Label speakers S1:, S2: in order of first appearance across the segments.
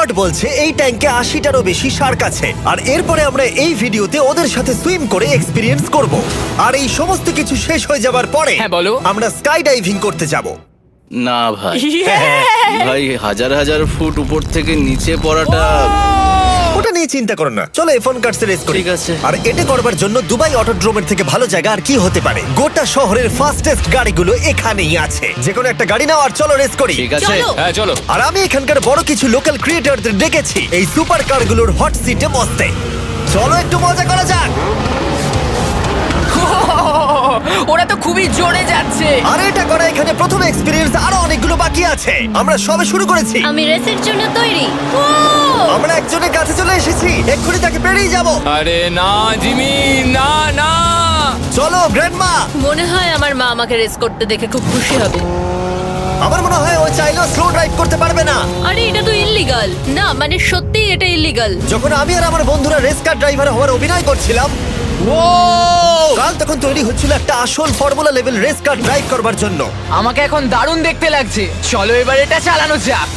S1: Report বলছে এই ট্যাঙ্কে 80টারও বেশি শার্ক আছে, আর এরপরে আমরা এই ভিডিওতে ওদের সাথে সুইম করে এক্সপিরিয়েন্স করব। আর এই সমস্ত কিছু শেষ হয়ে যাবার পরে
S2: হ্যাঁ, বলো।
S1: আমরা স্কাই ডাইভিং করতে যাব।
S3: না ভাই, ভাই হাজার হাজার ফুট উপর থেকে নিচে পড়াটা।
S1: ওটা নিয়ে চিন্তা করো না, চলো F1 কার্স রেস করি।
S3: ঠিক আছে।
S1: আর এটা করবার জন্য দুবাই অটোড্রোমের থেকে ভালো জায়গা আর কি হতে পারে। গোটা শহরের ফাস্টেস্ট গাড়িগুলো এখানেই আছে। যে কোনো একটা গাড়ি নাও আর চলো রেস করি।
S3: ঠিক আছে,
S4: চলো।
S2: হ্যাঁ চলো।
S1: আর আমি এখানকার বড় কিছু লোকাল ক্রিয়েটরদের ডেকেছি এই সুপার কারগুলোর হট সিটে বসতে। চলো একটু মজা করা যাক।
S4: ওরা তো খুবই জোরে যাচ্ছে।
S1: আর এটা করা এখানে প্রথম এক্সপিরিয়েন্স, আরো অনেকগুলো বাকি আছে। আমরা সবে শুরু করেছি।
S5: আমি রেসের জন্য তৈরি।
S1: আমরা একজনের কাছে চলে এসেছি, এক্ষুনি তাকে পেরিয়ে যাব।
S2: আরে না জিমি, না না।
S1: চলো গ্র্যান্ডমা।
S5: মনে হয় আমার মা আমাকে রেস করতে দেখে খুব খুশি হবে।
S1: আমার মনে হয় ও চাইলেও স্লো ড্রাইভ করতে পারবে না।
S5: আরে এটা তো ইল্লিগাল। না মানে সত্যি এটা ইল্লিগাল।
S1: যখন আমি আর আমার বন্ধুরা রেস কার ড্রাইভার হওয়ার অভিনয় করছিলাম, কাল তখন তৈরি হচ্ছিল একটা আসল formula level race car drive করবার জন্য।
S4: আমাকে এখন দারুণ দেখতে লাগছে। চলো এবার এটা চালানো যাক।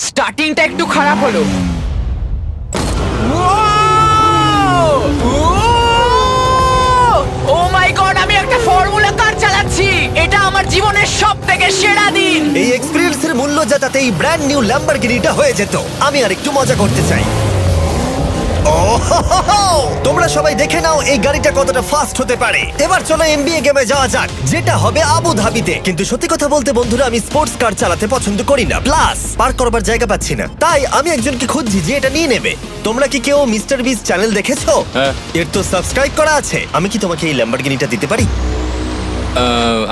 S4: স্টার্টিংটা একটু খারাপ হলো। ও মাই গড, আমি একটা ফর্মুলা কার চালাচ্ছি। এটা আমার জীবনের সবথেকে সেরা দিন।
S1: এই এক্সপেরিয়েন্সের মূল্য যা তাতে এই ব্র্যান্ড নিউ ল্যাম্বরগিনিটা হয়ে যেত। আমি আর একটু মজা করতে চাই। তোমরা সবাই দেখে নাও এই গাড়িটা কতটা ফাস্ট হতে পারে। এবার চলো NBA গেমে যাওয়া যাক, যেটা হবে আবু ধাবিতে। কিন্তু সত্যি কথা বলতে বন্ধুরা, আমি স্পোর্টস কার চালাতে পছন্দ করি না, প্লাস পার্ক করবার জায়গা পাচ্ছি না। তাই আমি একজনকে খুঁজছি যে এটা নিয়ে নেবে। তোমরা কি কেউ মিস্টার বিস চ্যানেল দেখেছো?
S2: হ্যাঁ।
S1: এর তো সাবস্ক্রাইব করা আছে। আমি কি তোমাকে এই ল্যাম্বরগিনিটা দিতে পারি?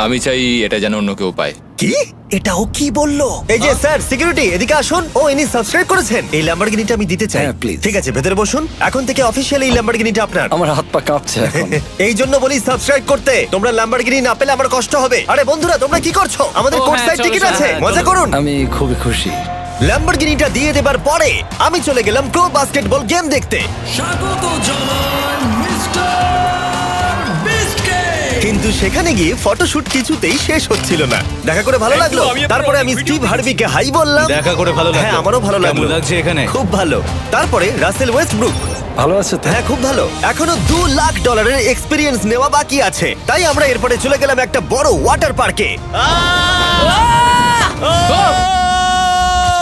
S2: আমি চাই এটা যেন অন্য কেউ পায়।
S1: কি? এটা ও কি বললো? এই যে স্যার সিকিউরিটি, এদিকে আসুন। ও ইনি সাবস্ক্রাইব করেছেন। এই ল্যাম্বরগিনিটা আমি দিতে চাই।
S6: হ্যাঁ, please.
S1: ঠিক আছে, ভেতরে বসুন। এখন থেকে অফিশিয়ালি এই ল্যাম্বরগিনিটা আপনার।
S6: আমার হাত পা কাঁপছে এখন।
S1: এই জন্য বলি সাবস্ক্রাইব করতে। তোমরা ল্যাম্বরগিনি না পেলে আমার কষ্ট হবে। আরে বন্ধুরা, তোমরা কি করছো? আমাদের
S2: ও,
S1: কোর্ট
S2: হ্যাঁ,
S1: সাইড
S2: চলো,
S1: টিকিট
S2: চলো,
S1: আছে,
S3: হ্যাঁ,
S1: মজা
S3: চলো।
S1: করুন।
S6: আমি খুবই খুশি।
S1: ল্যাম্বরগিনিটা দিয়ে দেবার পরে আমি চলে গেলাম প্রো বাস্কেটবল গেম দেখতে। কিন্তু সেখানে গিয়ে ফটোশুট কিছুতেই শেষ হচ্ছিল না। দেখা করে ভালো লাগলো।
S2: একদম, আমি আপনার
S1: তারপরে আমি
S2: অনেক
S1: স্টিভ
S2: ভিডিও
S1: হার্ভিকে হাই বললাম।
S3: দেখা করে ভালো লাগলো।
S1: হ্যাঁ, আমারও ভালো লাগলো।
S3: কেমন লাগছে এখানে?
S1: খুব ভালো। তারপরে রাসেল ওয়েস্টব্রুক।
S6: ভালো আছে তো?
S1: হ্যাঁ, খুব ভালো। এখনো $2 লাখ এক্সপিরিয়েন্স নেওয়া বাকি আছে। তাই আমরা এরপরে চলে গেলাম একটা বড় ওয়াটার পার্কে।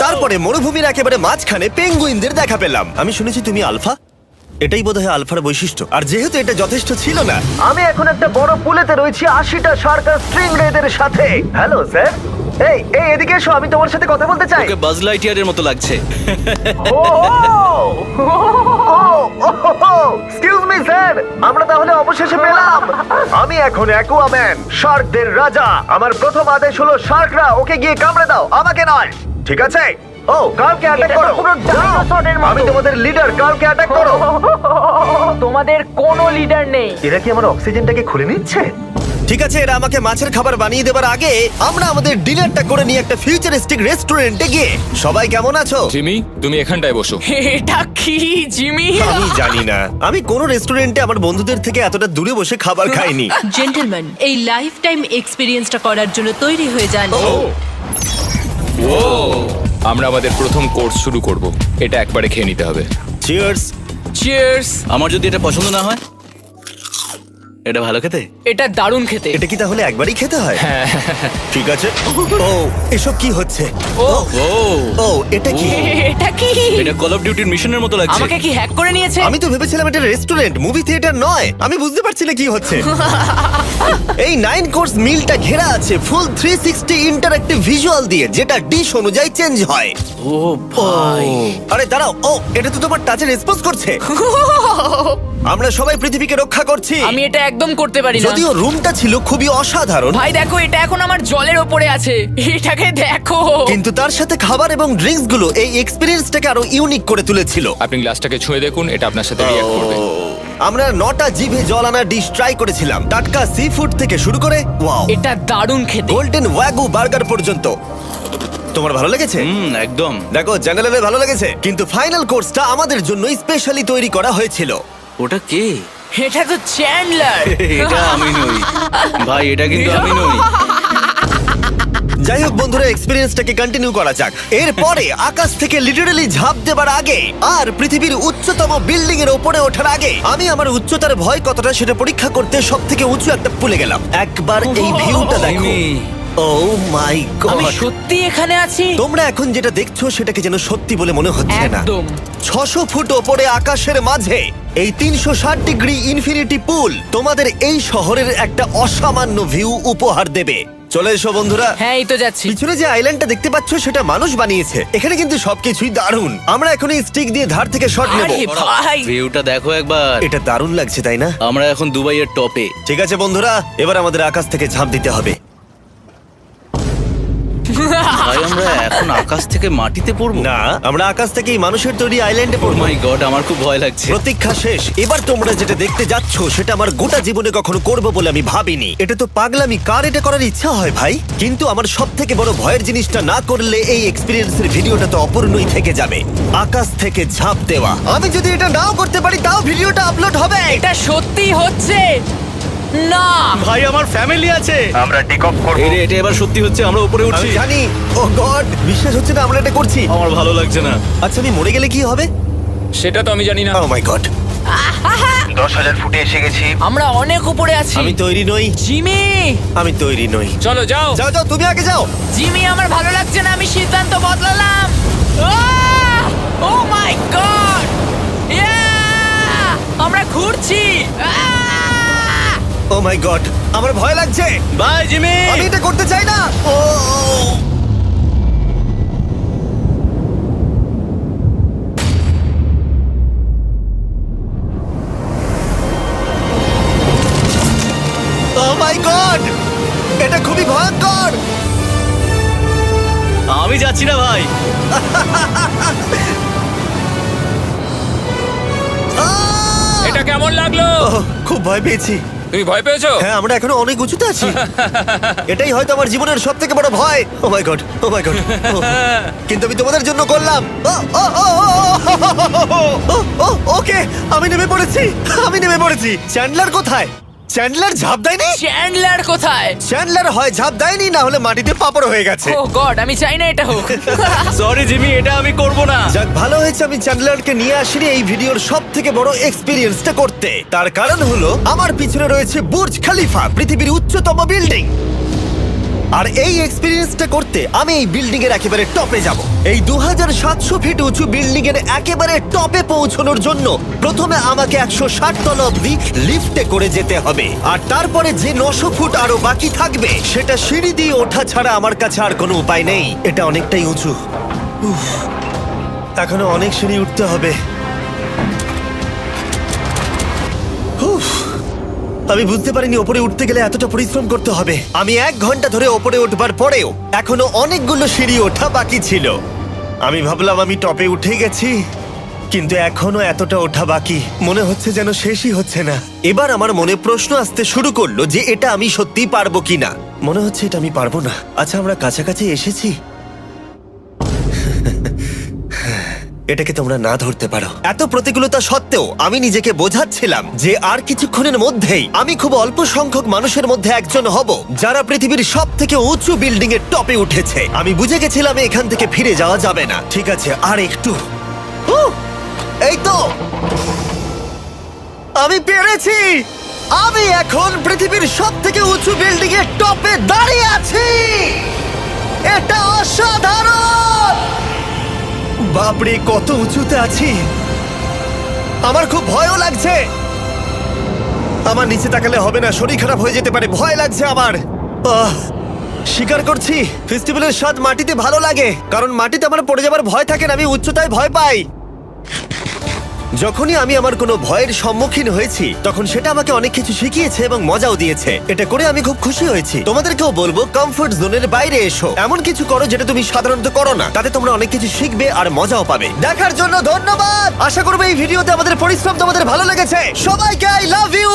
S1: তারপরে মরুভূমির একেবারে মাঝখানে পেঙ্গুইনদের দেখা পেলাম। আমি শুনেছি তুমি আলফা। এটাই বোধহয় আলফার বৈশিষ্ট্য। আর যেহেতু এটা যথেষ্ট ছিল না, আমি এখন একটা বড় পুলেতে রয়েছি 80টা শার্ক আর স্ট্রিং রেদের সাথে। Hello sir. এই এই এদিকে এসো, আমি তোমার সাথে কথা বলতে চাই।
S3: ওকে বাজ লাইটইয়ারের মতো লাগছে।
S1: এক্সকিউজ মি স্যার, আমরা তাহলে অবশেষে পেলাম। আমি এখন অ্যাকুয়াম্যান, শার্কদের রাজা। আমার প্রথম আদেশ হলো শার্করা ওকে গিয়ে কামড়ে দাও, আমাকে নয়। ঠিক আছে? ও, কার্লকে অ্যাটাক করো। আমি তোমাদের লিডার, কার্লকে অ্যাটাক করো।
S4: তোমাদের কোনো লিডার নেই।
S1: এরা কি আমার অক্সিজেনটাকে খুলে নিচ্ছে? ঠিক আছে, এরা আমাকে মাছের খাবার বানিয়ে দেবার আগে আমরা আমাদের ডিনারটা করে নিয়ে একটা ফিউচারিস্টিক রেস্টুরেন্টে গিয়ে। সবাই কেমন আছো?
S2: জিমি, তুমি এখানটায় বসো।
S4: এটা কি জিমি?
S1: আমি জানি না, আমি কোন রেস্টুরেন্টে আমার বন্ধুদের থেকে এতটা দূরে বসে খাবার খাইনি।
S5: জেন্টলম্যান, এই লাইফ টাইম এক্সপিরিয়েন্সটা করার জন্য তৈরি হয়ে যান।
S2: আমরা আমাদের প্রথম কোর্স শুরু করব। এটা একবারে খেয়ে নিতে হবে।
S1: চিয়ার্স।
S4: চিয়ার্স।
S3: আমার যদি এটা পছন্দ না হয়? এটা ভালো খেতে?
S4: এটা দারুণ খেতে।
S1: এটা কি তাহলে একবারই খেতে হয়? ঠিক আছে। ও, এসব কি হচ্ছে?
S4: ও
S3: ও,
S1: ও, এটা কি?
S4: এটা কি?
S3: এটা কল অফ ডিউটির মিশনের মতো লাগছে।
S4: আমাকে কি হ্যাক করে নিয়েছে?
S1: আমি তো ভেবেছিলাম এটা রেস্টুরেন্ট, মুভি থিয়েটার নয়। আমি বুঝতে পারছি না কি হচ্ছে। এই 9 কোর্স মিলটা ঘেরা আছে ফুল 360 ইন্টারঅ্যাক্টিভ ভিজুয়াল দিয়ে, যেটা ডিশ অনুযায়ী চেঞ্জ হয়।
S3: ও ভাই,
S1: আরে দাঁড়াও, ও এটা তো তোমার টাচে রেসপন্স করছে। আমরা সবাই পৃথিবীকে রক্ষা করছি।
S4: আমি এটা একদম করতে পারি না।
S1: যদিও রুমটা ছিল খুবই অসাধারণ,
S4: ভাই দেখো, এটা এখন আমার জলের ওপরে আছে। এটাকে দেখো।
S1: কিন্তু তার সাথে খাবার এবং ড্রিঙ্কস গুলো এই এক্সপেরিয়েন্সটাকে আরো ইউনিক করে তুলেছিল।
S2: আপনি গ্লাসটাকে ছুঁয়ে দেখুন, এটা আপনার সাথে রিঅ্যাক্ট করবে।
S1: আমরা 9টা জিভে জল আনা ডিশ ট্রাই করেছিলাম, টাটকা সি ফুড থেকে শুরু করে ওয়াও,
S4: এটা দারুণ খেতে।
S1: গোল্ডেন ওয়াগু বার্গার পর্যন্ত। তোমার ভালো লেগেছে?
S3: একদম।
S1: দেখো, জেনারেলে ভালো লেগেছে, কিন্তু ফাইনাল কোর্সটা আমাদের জন্য স্পেশালি তৈরি করা হয়েছিল।
S3: ওটা কে?
S4: এটা তো চ্যান্ডলার।
S3: এটা আমি নই ভাই, এটা কিন্তু আমি নই।
S1: যাই হোক বন্ধুরা, এক্সপেরিয়েন্সটাকে কন্টিনিউ করা যাক। এরপরে আকাশ থেকে লিটারালি ঝাঁপ দেবার আগে আর পৃথিবীর উচ্চতম বিল্ডিং এর উপরে ওঠার আগে আমি আমার উচ্চতার ভয় কতটা সেটা পরীক্ষা করতে সব থেকে উঁচু একটা পুলে গেলাম। একবার এই ভিউটা দেখো।
S3: জিমি।
S1: ও মাই
S4: আমি
S1: গড,
S4: সত্যি এখানে আছি।
S1: তোমরা এখন যেটা দেখছো সেটাকে যেন সত্যি বলে মনে হচ্ছে না।
S4: একদম।
S1: 600 ফুট ওপরে আকাশের মাঝে এই 360 ডিগ্রি ইনফিনিটি পুল তোমাদের এই শহরের একটা অসামান্য ভিউ উপহার দেবে। চলে এসো বন্ধুরা।
S4: হ্যাঁ, এই তো যাচ্ছি।
S1: পিছনে যে আইল্যান্ডটা দেখতে পাচ্ছ সেটা মানুষ বানিয়েছে। এখানে কিন্তু সবকিছুই দারুণ। আমরা এখন এই স্টিক দিয়ে ধার থেকে শট নেব।
S4: আরে ভাই,
S3: ভিউটা দেখো একবার।
S1: এটা দারুণ লাগছে তাই না?
S3: আমরা এখন দুবাইয়ের টপে।
S1: ঠিক আছে বন্ধুরা, এবার আমাদের আকাশ থেকে ঝাঁপ দিতে হবে।
S3: ভাই আমরা এখন আকাশ থেকে মাটিতে পড়বো?
S1: না, আমরা আকাশ থেকে এই মানুষের তৈরি আইল্যান্ডে
S3: ও
S1: পড়বো।
S3: মাই গড, আমার খুব ভয় লাগছে।
S1: প্রতীক্ষা শেষ। এবার তোমরা যেটা দেখতে যাচ্ছ সেটা আমার গোটা জীবনে কখনো করব বলে আমি ভাবিনি। এটা তো পাগলামি, কার এটা করার ইচ্ছা হয় ভাই? কিন্তু আমার সব থেকে বড় ভয়ের জিনিসটা না করলে এই এক্সপিরিয়েন্সের ভিডিওটা তো অপূর্ণই থেকে যাবে। আকাশ থেকে ঝাঁপ দেওয়া। আমি যদি এটা নাও করতে পারি তাও ভিডিওটা আপলোড হবে।
S4: এটা সত্যি হচ্ছে না।
S3: ভাই আমার ফ্যামিলি আছে।
S7: আমরা টেক অফ করব।
S3: এই রে, এটা এবার সত্যি হচ্ছে, আমরা উপরে
S1: আমি
S3: উঠছি।
S1: জানি। ও গড, বিশ্বাস হচ্ছে না আমরা এটা করছি।
S3: আমার ভালো লাগছে না।
S1: আচ্ছা, আমি মরে গেলে কি হবে?
S2: সেটা তো আমি জানি না।
S1: ও মাই গড,
S7: 10,000 ফুটে এসে গেছি।
S4: আমরা অনেক উপরে আছি।
S1: আমি তৈরি নই।
S4: জিমি,
S1: আমি তৈরি নই।
S2: চলো যাও।
S1: যাও যাও, তুমি আগে যাও।
S4: জিমি, আমার ভালো লাগছে না। আমি সিদ্ধান্ত বদলালাম। ও মাই গড, আমরা ঘুরছি।
S1: ও মাই গড, আমার ভয় লাগছে।
S3: Bye Jimmy.
S1: আমি এটা করতে চাই না। ও মাই গড, এটা খুবই ভয়ঙ্কর।
S3: আমি যাচ্ছি না ভাই।
S1: আহ!
S2: এটা কেমন লাগলো?
S1: ওহ, খুব ভয় পেয়েছি।
S2: তুমি ভয় পেয়েছো?
S1: হ্যাঁ, আমরা এখনো অনেক উঁচুতে আছি। এটাই হয়তো আমার জীবনের সব থেকে বড় ভয়। ও মাই গড, ও মাই গড। কিন্তু আমি তোমাদের জন্য করলাম। ও, ও, ও, ও, ও, ও, ও, ওকে, আমি নেমে পড়েছি। আমি নেমে পড়েছি। চ্যান্ডলার কোথায়? চ্যান্ডলার ঝাঁপ দেয়নি?
S4: চ্যান্ডলার কোথায়?
S1: চ্যান্ডলার হয় ঝাঁপ দেয়নি, না হলে মাটিতে পাপড় হয়ে গেছে।
S4: ও গড, আমি চাই না এটা হোক।
S3: সরি জিমি, এটা আমি করব না।
S1: যাক, ভালো হয়েছে আমি চ্যান্ডলারকে নিয়ে আসিনি এই ভিডিওর সব থেকে বড় এক্সপিরিয়েন্সটা করতে। তার কারণ হলো আমার পিছনে রয়েছে বুর্জ খলিফা, পৃথিবীর উচ্চতম বিল্ডিং। আর এই এক্সপিরিয়েন্সটা করতে আমি এই বিল্ডিং এর একেবারে টপে যাব। এই 2700 ফিট উঁচু বিল্ডিং এর একেবারে টপে পৌঁছানোর জন্য প্রথমে আমাকে 160 তলা অব্দি লিফটে করে যেতে হবে। আর তারপরে যে 900 ফুট আরো বাকি থাকবে সেটা সিঁড়ি দিয়ে ওঠা ছাড়া আমার কাছে আর কোনো উপায় নেই। এটা অনেকটাই উঁচু। উফ, এখনো অনেক সিঁড়ি উঠতে হবে। উফ, আমি বুঝতে পারিনি ওপরে উঠতে গেলে এতটা পরিশ্রম করতে হবে। আমি 1 ঘন্টা ধরে ওপরে উঠবার পরেও এখনো অনেকগুলো সিঁড়ি ওঠা বাকি ছিল। আমি ভাবলাম আমি টপে উঠে গেছি, কিন্তু এখনো এতটা ওঠা বাকি। মনে হচ্ছে যেন শেষই হচ্ছে না। এবার আমার মনে প্রশ্ন আসতে শুরু করলো যে এটা আমি সত্যিই পারবো কিনা। মনে হচ্ছে এটা আমি পারবো না। আচ্ছা, আমরা কাছাকাছি এসেছি। এটাকে তোমরা না ধরতে পারো। এত প্রতিকূলতা সত্ত্বেও আমি নিজেকে বোঝাচ্ছিলাম যে আর কিছুক্ষণের মধ্যেই আমি খুব অল্প সংখ্যক মানুষের মধ্যে একজন হব যারা পৃথিবীর সব থেকে উঁচু বিল্ডিং এর টপে উঠেছে। আমি বুঝে গেছিলাম এখান থেকে ফিরে যাওয়া যাবে না। ঠিক আছে, আর একটু। এই তো, আমি পেরেছি। আমি এখন পৃথিবীর সব থেকে উঁচু বিল্ডিং এর টপে দাঁড়িয়ে আছি। এটা অসাধারণ। বাপরে, কত উঁচুতে আছি। আমার খুব ভয়ও লাগছে। আমার নিচে তাকালে হবে না, শরীর খারাপ হয়ে যেতে পারে। ভয় লাগছে আমার। স্বীকার করছি, ফেস্টিভ্যালের স্বাদ মাটিতে ভালো লাগে, কারণ মাটিতে আমার পড়ে যাবার ভয় থাকে না। আমি উচ্চতায় ভয় পাই। যখনই আমি আমার কোনো ভয়ের সম্মুখীন হয়েছি তখন সেটা আমাকে অনেক কিছু শিখিয়েছে এবং মজাও দিয়েছে। এটা করে আমি খুব খুশি হয়েছি। তোমাদেরকেও বলবো কমফোর্ট জোনের বাইরে এসো, এমন কিছু করো যেটা তুমি সাধারণত করো না। তাতে তোমরা অনেক কিছু শিখবে আর মজাও পাবে। দেখার জন্য ধন্যবাদ। আশা করবো এই ভিডিওতে আমাদের পরিশ্রম তোমাদের ভালো লেগেছে। সবাইকে আই লাভ ইউ।